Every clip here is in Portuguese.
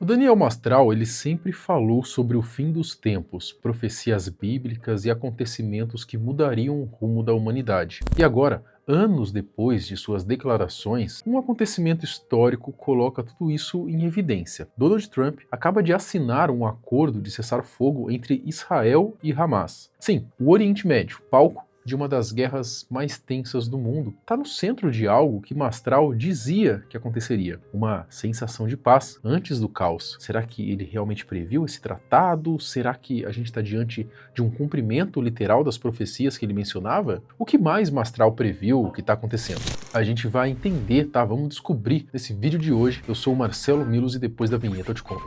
Daniel Mastral, ele sempre falou sobre o fim dos tempos, profecias bíblicas e acontecimentos que mudariam o rumo da humanidade. E agora, anos depois de suas declarações, um acontecimento histórico coloca tudo isso em evidência. Donald Trump acaba de assinar um acordo de cessar-fogo entre Israel e Hamas. Sim, o Oriente Médio, palco de uma das guerras mais tensas do mundo, está no centro de algo que Mastral dizia que aconteceria, uma sensação de paz antes do caos. Será que ele realmente previu esse tratado? Será que a gente está diante de um cumprimento literal das profecias que ele mencionava? O que mais Mastral previu o que está acontecendo? A gente vai entender, tá? Vamos descobrir nesse vídeo de hoje. Eu sou o Marcelo Milos e depois da vinheta eu te conto.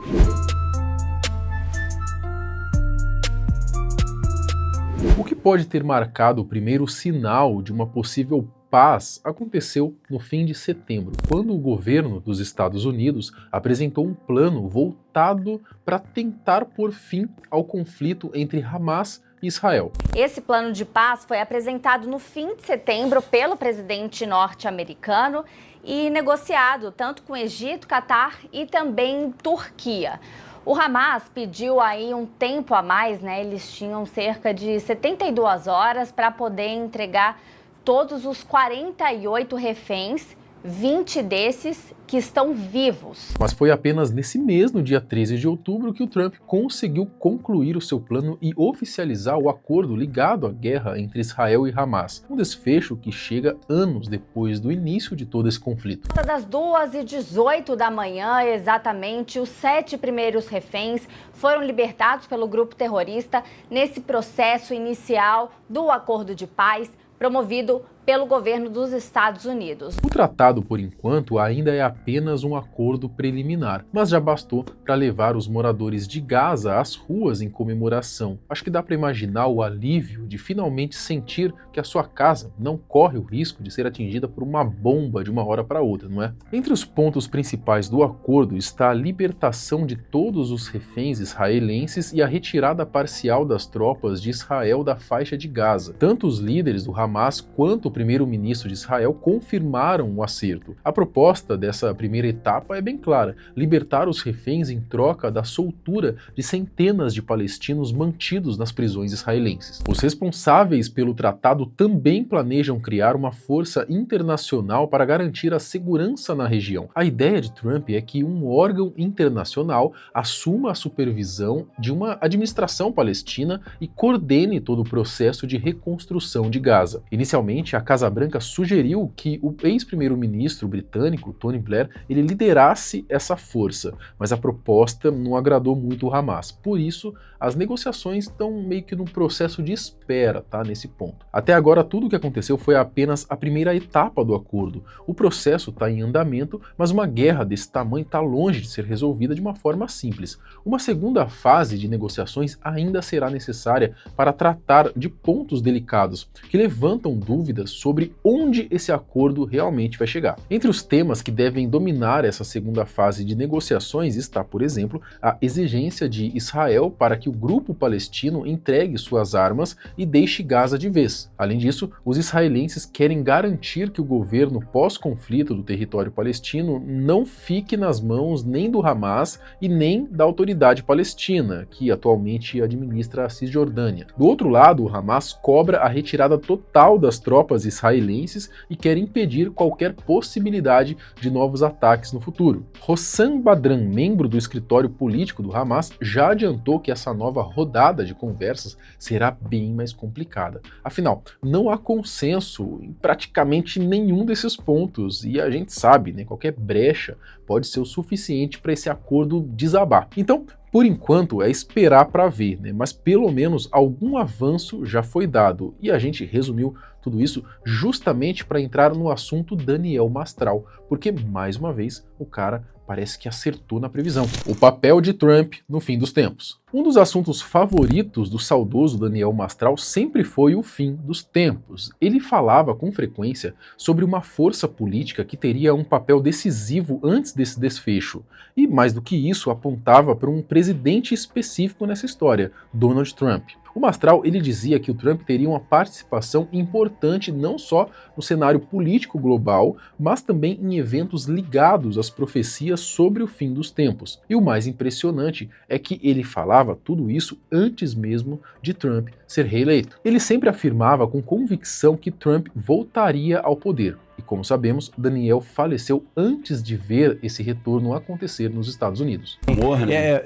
O que pode ter marcado o primeiro sinal de uma possível paz aconteceu no fim de setembro, quando o governo dos Estados Unidos apresentou um plano voltado para tentar pôr fim ao conflito entre Hamas e Israel. Esse plano de paz foi apresentado no fim de setembro pelo presidente norte-americano e negociado tanto com Egito, Catar e também Turquia. O Hamas pediu aí um tempo a mais, né? Eles tinham cerca de 72 horas para poder entregar todos os 48 reféns, 20 desses que estão vivos. Mas foi apenas nesse mês, no dia 13 de outubro, que o Trump conseguiu concluir o seu plano e oficializar o acordo ligado à guerra entre Israel e Hamas, um desfecho que chega anos depois do início de todo esse conflito. Das 2h18 da manhã, exatamente, os 7 primeiros reféns foram libertados pelo grupo terrorista nesse processo inicial do acordo de paz promovido pelo governo dos Estados Unidos. O tratado, por enquanto, ainda é apenas um acordo preliminar, mas já bastou para levar os moradores de Gaza às ruas em comemoração. Acho que dá para imaginar o alívio de finalmente sentir que a sua casa não corre o risco de ser atingida por uma bomba de uma hora para outra, não é? Entre os pontos principais do acordo está a libertação de todos os reféns israelenses e a retirada parcial das tropas de Israel da faixa de Gaza. Tanto os líderes do Hamas quanto o primeiro-ministro de Israel confirmaram o acerto. A proposta dessa primeira etapa é bem clara: libertar os reféns em troca da soltura de centenas de palestinos mantidos nas prisões israelenses. Os responsáveis pelo tratado também planejam criar uma força internacional para garantir a segurança na região. A ideia de Trump é que um órgão internacional assuma a supervisão de uma administração palestina e coordene todo o processo de reconstrução de Gaza. Inicialmente, a Casa Branca sugeriu que o ex-primeiro-ministro britânico, Tony Blair, ele liderasse essa força, mas a proposta não agradou muito o Hamas. Por isso, as negociações estão meio que num processo de espera, tá, nesse ponto. Até agora, tudo o que aconteceu foi apenas a primeira etapa do acordo. O processo está em andamento, mas uma guerra desse tamanho está longe de ser resolvida de uma forma simples. Uma segunda fase de negociações ainda será necessária para tratar de pontos delicados que levantam dúvidas sobre onde esse acordo realmente vai chegar. Entre os temas que devem dominar essa segunda fase de negociações está, por exemplo, a exigência de Israel para que o grupo palestino entregue suas armas e deixe Gaza de vez. Além disso, os israelenses querem garantir que o governo pós-conflito do território palestino não fique nas mãos nem do Hamas e nem da autoridade palestina, que atualmente administra a Cisjordânia. Do outro lado, o Hamas cobra a retirada total das tropas israelenses e quer impedir qualquer possibilidade de novos ataques no futuro. Hossam Badran, membro do escritório político do Hamas, já adiantou que essa nova rodada de conversas será bem mais complicada. Afinal, não há consenso em praticamente nenhum desses pontos e a gente sabe, né, qualquer brecha pode ser o suficiente para esse acordo desabar. Então, por enquanto, é esperar para ver, né? Mas pelo menos algum avanço já foi dado e a gente resumiu tudo isso justamente para entrar no assunto Daniel Mastral, porque, mais uma vez, o cara parece que acertou na previsão. O papel de Trump no fim dos tempos. Um dos assuntos favoritos do saudoso Daniel Mastral sempre foi o fim dos tempos. Ele falava com frequência sobre uma força política que teria um papel decisivo antes desse desfecho. E mais do que isso, apontava para um presidente específico nessa história, Donald Trump. O Mastral ele dizia que o Trump teria uma participação importante não só no cenário político global, mas também em eventos ligados às profecias sobre o fim dos tempos. E o mais impressionante é que ele falava tudo isso antes mesmo de Trump ser reeleito. Ele sempre afirmava com convicção que Trump voltaria ao poder. E como sabemos, Daniel faleceu antes de ver esse retorno acontecer nos Estados Unidos.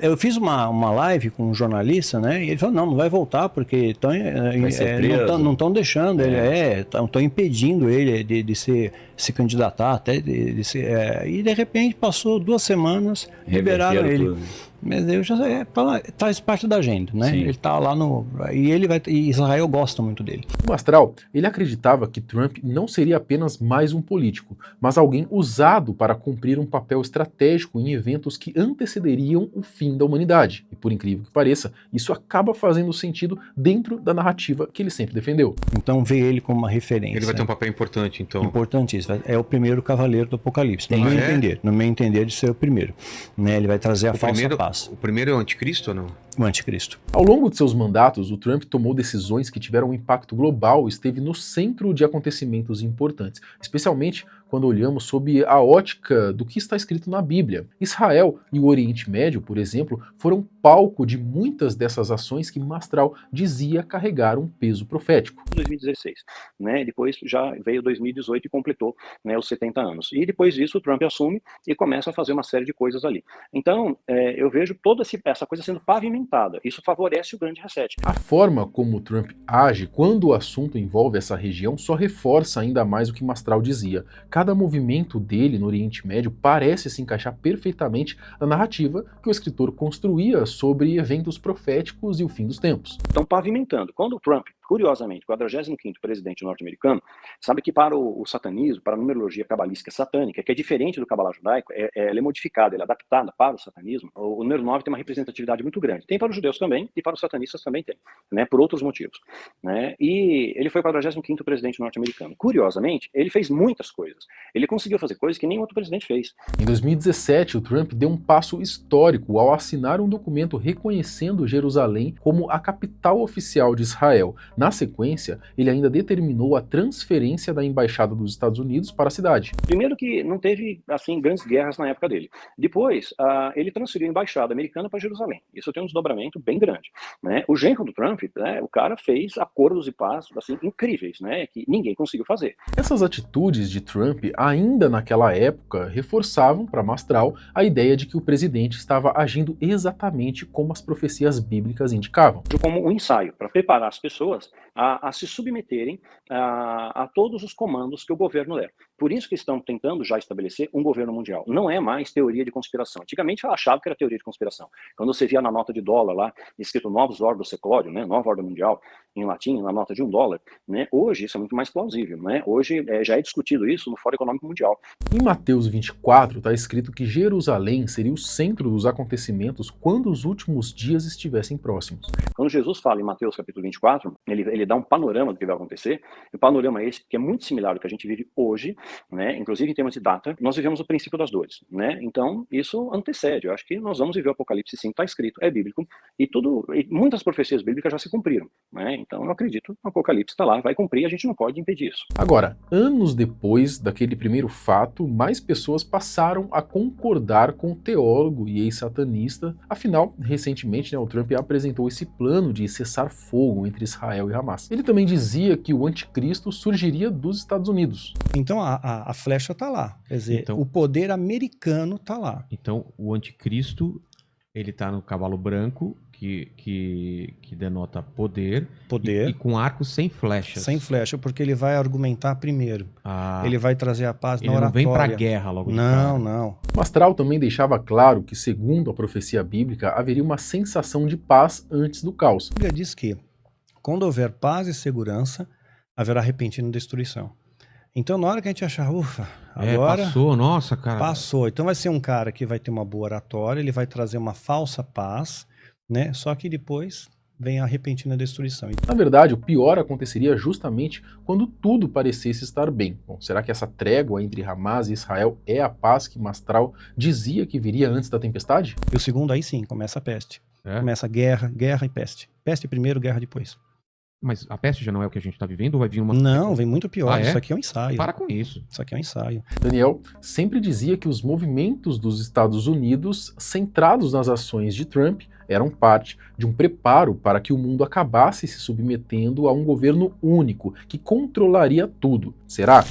Eu fiz uma live com um jornalista, né? E ele falou, não vai voltar porque não estão deixando ele, estão impedindo ele de se candidatar, até e de repente passou 2 semanas, liberaram ele. Tudo. Mas eu já faz parte da agenda, né? Sim. Ele tá lá e Israel gosta muito dele. O Mastral, ele acreditava que Trump não seria apenas mais um político, mas alguém usado para cumprir um papel estratégico em eventos que antecederiam o fim da humanidade. E por incrível que pareça, isso acaba fazendo sentido dentro da narrativa que ele sempre defendeu. Então vê ele como uma referência. Ele vai ter um papel importante, então. Importantíssimo. É o primeiro cavaleiro do Apocalipse. No meu entender de ser o primeiro. Né? Ele vai trazer a falsa paz. O primeiro é o anticristo ou não? O anticristo. Ao longo de seus mandatos, o Trump tomou decisões que tiveram um impacto global e esteve no centro de acontecimentos importantes, especialmente quando olhamos sob a ótica do que está escrito na Bíblia. Israel e o Oriente Médio, por exemplo, foram palco de muitas dessas ações que Mastral dizia carregar um peso profético. 2016, né? Depois já veio 2018 e completou, né, os 70 anos. E depois disso o Trump assume e começa a fazer uma série de coisas ali. Então, eu vejo toda essa coisa sendo pavimentada. Isso favorece o grande reset. A forma como o Trump age quando o assunto envolve essa região só reforça ainda mais o que Mastral dizia. Cada movimento dele no Oriente Médio parece se encaixar perfeitamente na narrativa que o escritor construía sobre eventos proféticos e o fim dos tempos. Estão pavimentando. Quando o Trump, curiosamente, o 45º presidente norte-americano, sabe que para o satanismo, para a numerologia cabalística satânica, que é diferente do cabalá judaico, ela é modificada, ela é adaptada para o satanismo, o número 9 tem uma representatividade muito grande. Tem para os judeus também, e para os satanistas também tem, né, por outros motivos. Né? E ele foi o 45º presidente norte-americano. Curiosamente, ele fez muitas coisas. Ele conseguiu fazer coisas que nenhum outro presidente fez. Em 2017, o Trump deu um passo histórico ao assinar um documento reconhecendo Jerusalém como a capital oficial de Israel. Na sequência, ele ainda determinou a transferência da embaixada dos Estados Unidos para a cidade. Primeiro que não teve, assim, grandes guerras na época dele. Depois, ele transferiu a embaixada americana para Jerusalém. Isso tem um desdobramento bem grande. Né? O genro do Trump, né, o cara fez acordos de paz assim, incríveis, né, que ninguém conseguiu fazer. Essas atitudes de Trump, ainda naquela época, reforçavam para Mastral a ideia de que o presidente estava agindo exatamente como as profecias bíblicas indicavam. Como um ensaio para preparar as pessoas a se submeterem a todos os comandos que o governo der. Por isso que estão tentando já estabelecer um governo mundial. Não é mais teoria de conspiração. Antigamente eu achava que era teoria de conspiração. Quando você via na nota de dólar lá, escrito Novus Ordo Seclorio, né, Nova Ordem Mundial, em latim, na nota de $1, né, hoje isso é muito mais plausível. Né? Hoje já é discutido isso no Fórum Econômico Mundial. Em Mateus 24 está escrito que Jerusalém seria o centro dos acontecimentos quando os últimos dias estivessem próximos. Quando Jesus fala em Mateus capítulo 24, ele dá um panorama do que vai acontecer. O panorama é esse, que é muito similar ao que a gente vive hoje, né? Inclusive em termos de data, nós vivemos o princípio das dores. Né? Então, isso antecede. Eu acho que nós vamos viver o Apocalipse sim, está escrito, é bíblico, e muitas profecias bíblicas já se cumpriram. Né? Então, eu acredito que o Apocalipse está lá, vai cumprir, a gente não pode impedir isso. Agora, anos depois daquele primeiro fato, mais pessoas passaram a concordar com o teólogo e ex-satanista. Afinal, recentemente, né, o Trump apresentou esse plano de cessar fogo entre Israel e Hamas. Ele também dizia que o anticristo surgiria dos Estados Unidos. Então a flecha está lá, quer dizer, então, o poder americano está lá. Então o anticristo, ele está no cavalo branco, que denota poder. E com arcos sem flechas. Sem flecha, porque ele vai argumentar primeiro. Ele vai trazer a paz na oratória. Ele não vem pra guerra logo de cara. Não. Mastral também deixava claro que, segundo a profecia bíblica, haveria uma sensação de paz antes do caos. A Bíblia diz que, quando houver paz e segurança, haverá repentina destruição. Então, na hora que a gente achar, ufa, agora... Passou, nossa, cara. Passou. Então vai ser um cara que vai ter uma boa oratória, ele vai trazer uma falsa paz, né? Só que depois vem a repentina destruição. Na verdade, o pior aconteceria justamente quando tudo parecesse estar bem. Bom, será que essa trégua entre Hamas e Israel é a paz que Mastral dizia que viria antes da tempestade? E o segundo, aí sim, começa a peste. Começa guerra e peste. Peste primeiro, guerra depois. Mas a peste já não é o que a gente está vivendo ou vai vir uma... Não, vem muito pior. Isso aqui é um ensaio. Para com isso. Isso aqui é um ensaio. Daniel sempre dizia que os movimentos dos Estados Unidos, centrados nas ações de Trump, eram parte de um preparo para que o mundo acabasse se submetendo a um governo único, que controlaria tudo. Será?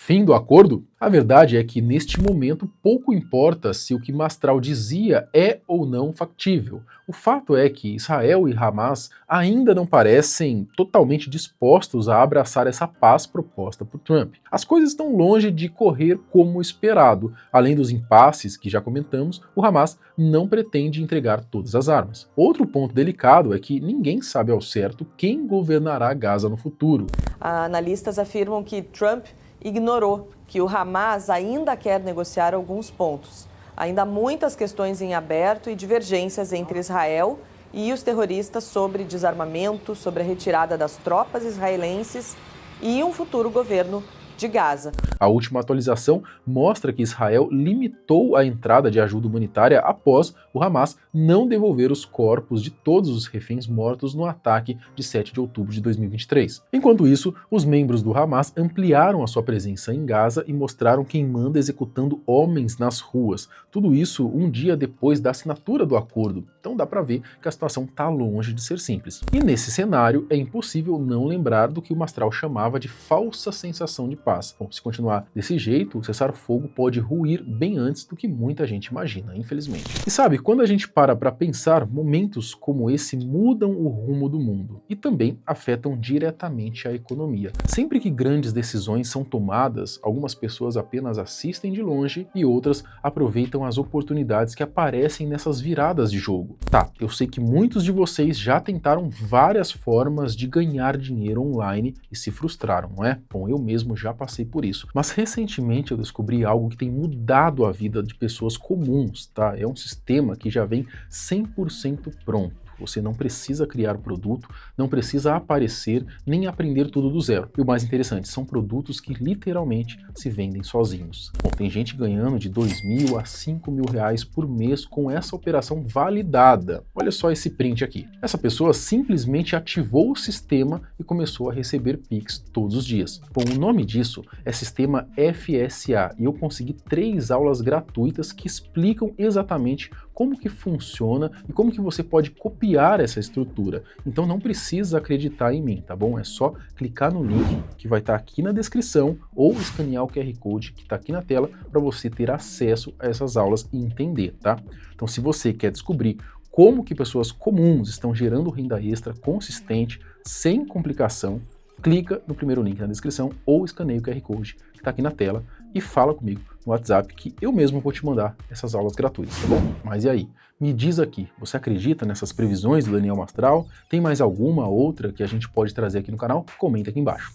Fim do acordo? A verdade é que, neste momento, pouco importa se o que Mastral dizia é ou não factível. O fato é que Israel e Hamas ainda não parecem totalmente dispostos a abraçar essa paz proposta por Trump. As coisas estão longe de correr como esperado. Além dos impasses que já comentamos, o Hamas não pretende entregar todas as armas. Outro ponto delicado é que ninguém sabe ao certo quem governará Gaza no futuro. Analistas afirmam que Trump ignorou que o Hamas ainda quer negociar alguns pontos. Ainda há muitas questões em aberto e divergências entre Israel e os terroristas sobre desarmamento, sobre a retirada das tropas israelenses e um futuro governo de Gaza. A última atualização mostra que Israel limitou a entrada de ajuda humanitária após o Hamas não devolver os corpos de todos os reféns mortos no ataque de 7 de outubro de 2023. Enquanto isso, os membros do Hamas ampliaram a sua presença em Gaza e mostraram quem manda executando homens nas ruas. Tudo isso um dia depois da assinatura do acordo. Então dá para ver que a situação está longe de ser simples. E nesse cenário é impossível não lembrar do que o Mastral chamava de falsa sensação de paz. Bom, se continuar desse jeito, o cessar-fogo pode ruir bem antes do que muita gente imagina, infelizmente. E sabe, quando a gente para pensar, momentos como esse mudam o rumo do mundo e também afetam diretamente a economia. Sempre que grandes decisões são tomadas, algumas pessoas apenas assistem de longe e outras aproveitam as oportunidades que aparecem nessas viradas de jogo. Tá, eu sei que muitos de vocês já tentaram várias formas de ganhar dinheiro online e se frustraram, não é? Bom, eu mesmo já passei por isso. Mas recentemente eu descobri algo que tem mudado a vida de pessoas comuns, tá? É um sistema que já vem 100% pronto. Você não precisa criar produto, não precisa aparecer, nem aprender tudo do zero. E o mais interessante, são produtos que literalmente se vendem sozinhos. Bom, tem gente ganhando de R$2.000 a R$5.000 por mês com essa operação validada. Olha só esse print aqui. Essa pessoa simplesmente ativou o sistema e começou a receber Pix todos os dias. Bom, o nome disso é Sistema FSA e eu consegui 3 aulas gratuitas que explicam exatamente como que funciona e como que você pode copiar essa estrutura. Então não precisa acreditar em mim, tá bom? É só clicar no link que vai estar aqui na descrição ou escanear o QR Code que está aqui na tela para você ter acesso a essas aulas e entender, tá? Então se você quer descobrir como que pessoas comuns estão gerando renda extra consistente, sem complicação, clica no primeiro link na descrição ou escaneia o QR Code que está aqui na tela e fala comigo no WhatsApp que eu mesmo vou te mandar essas aulas gratuitas, tá bom? Mas e aí? Me diz aqui, você acredita nessas previsões do Daniel Mastral? Tem mais alguma outra que a gente pode trazer aqui no canal? Comenta aqui embaixo.